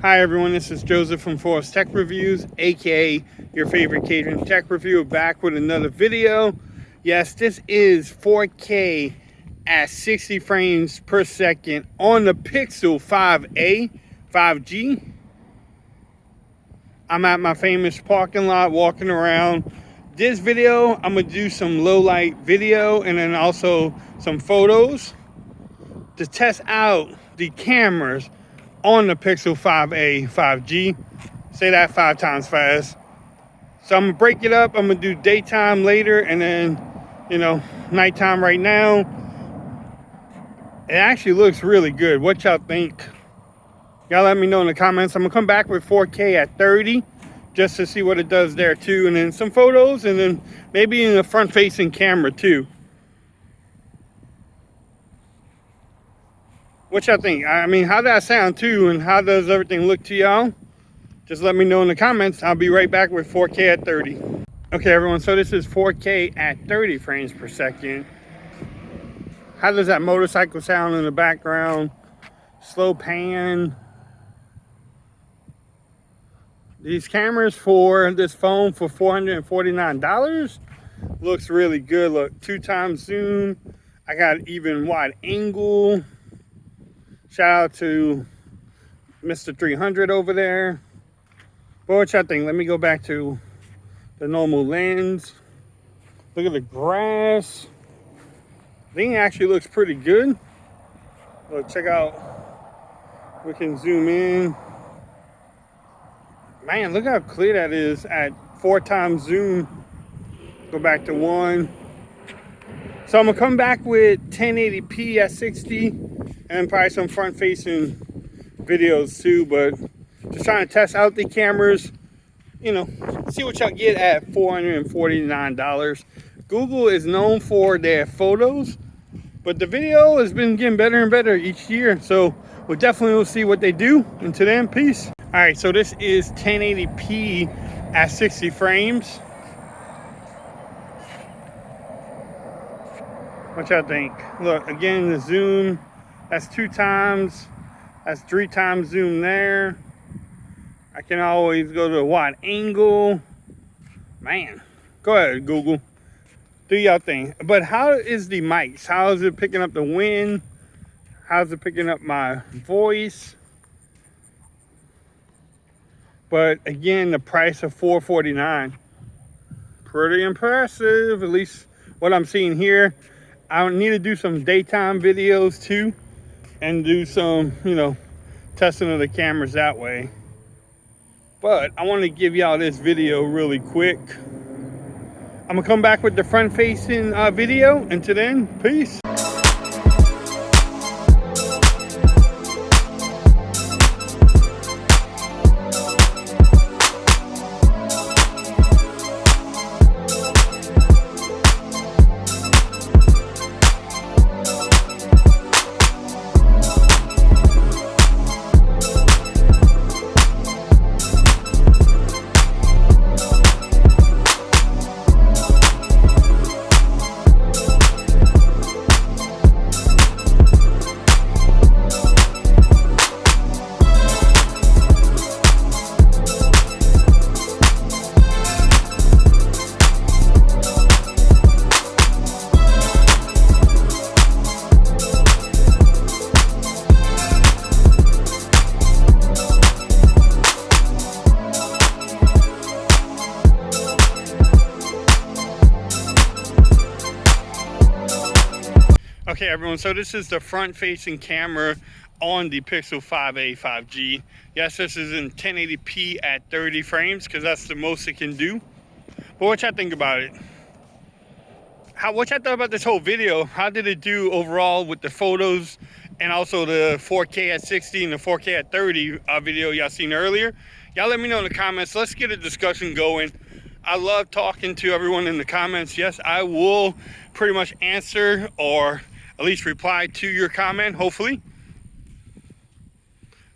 Hi everyone, this is Joseph from Forest Tech Reviews, aka your favorite Cajun tech reviewer, back with another video. Yes, this is 4K at 60 frames per second on the Pixel 5a 5G. I'm at my famous parking lot walking around. This video, I'm gonna do some low light video and then also some photos to test out the cameras on the Pixel 5a 5G. Say that 5 times fast. So I'm gonna break it up. I'm gonna do daytime later and then, nighttime right now. It actually looks really good. What y'all think? Y'all let me know in the comments. I'm gonna come back with 4K at 30 just to see what it does there too. And then some photos and then maybe in the front facing camera too. What y'all think? I mean, how does that sound too? And how does everything look to y'all? Just let me know in the comments. I'll be right back with 4K at 30. Okay, everyone, so this is 4K at 30 frames per second. How does that motorcycle sound in the background? Slow pan. These cameras for this phone for $449 looks really good. Look, 2 times zoom. I got even wide angle. Shout out to Mr. 300 over there. But what y'all think? Let me go back to the normal lens. Look at the grass. I think it actually looks pretty good. Look, check out. We can zoom in. Man, look how clear that is at 4 times zoom. Go back to 1. So I'm gonna come back with 1080p at 60 and probably some front facing videos too, but just trying to test out the cameras, see what y'all get at $449. Google is known for their photos, but the video has been getting better and better each year, so we'll definitely see what they do. Until then, peace. All right, so this is 1080p at 60 frames. What y'all think? Look, again, the zoom, that's 2 times, that's 3 times zoom there. I can always go to a wide angle. Man, go ahead, Google. Do y'all thing. But how is the mics? How is it picking up the wind? How's it picking up my voice? But again, the price of $449. Pretty impressive, at least what I'm seeing here. I need to do some daytime videos too and do some, testing of the cameras that way. But I want to give y'all this video really quick. I'm gonna come back with the front facing video. Until then, peace. Okay, everyone, so this is the front-facing camera on the Pixel 5a 5G. Yes, this is in 1080p at 30 frames because that's the most it can do. But what y'all think about it? What y'all thought about this whole video? How did it do overall with the photos and also the 4K at 60 and the 4K at 30 video y'all seen earlier? Y'all let me know in the comments. Let's get a discussion going. I love talking to everyone in the comments. Yes, I will pretty much answer or at least reply to your comment, hopefully.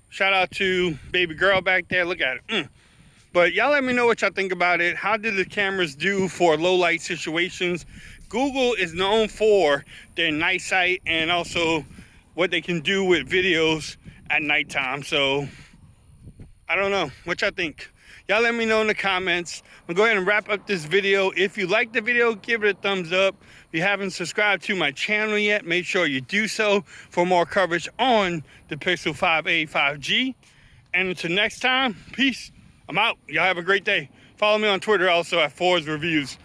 Shout out to baby girl back there. Look at it. But y'all let me know what y'all think about it. How did the cameras do for low light situations? Google is known for their night sight and also what they can do with videos at nighttime. So I don't know what y'all think. Y'all let me know in the comments. I'm gonna go ahead and wrap up this video. If you like the video, give it a thumbs up. If you haven't subscribed to my channel yet, make sure you do so for more coverage on the Pixel 5a 5G. And until next time, peace. I'm out. Y'all have a great day. Follow me on Twitter also at Ford's Reviews.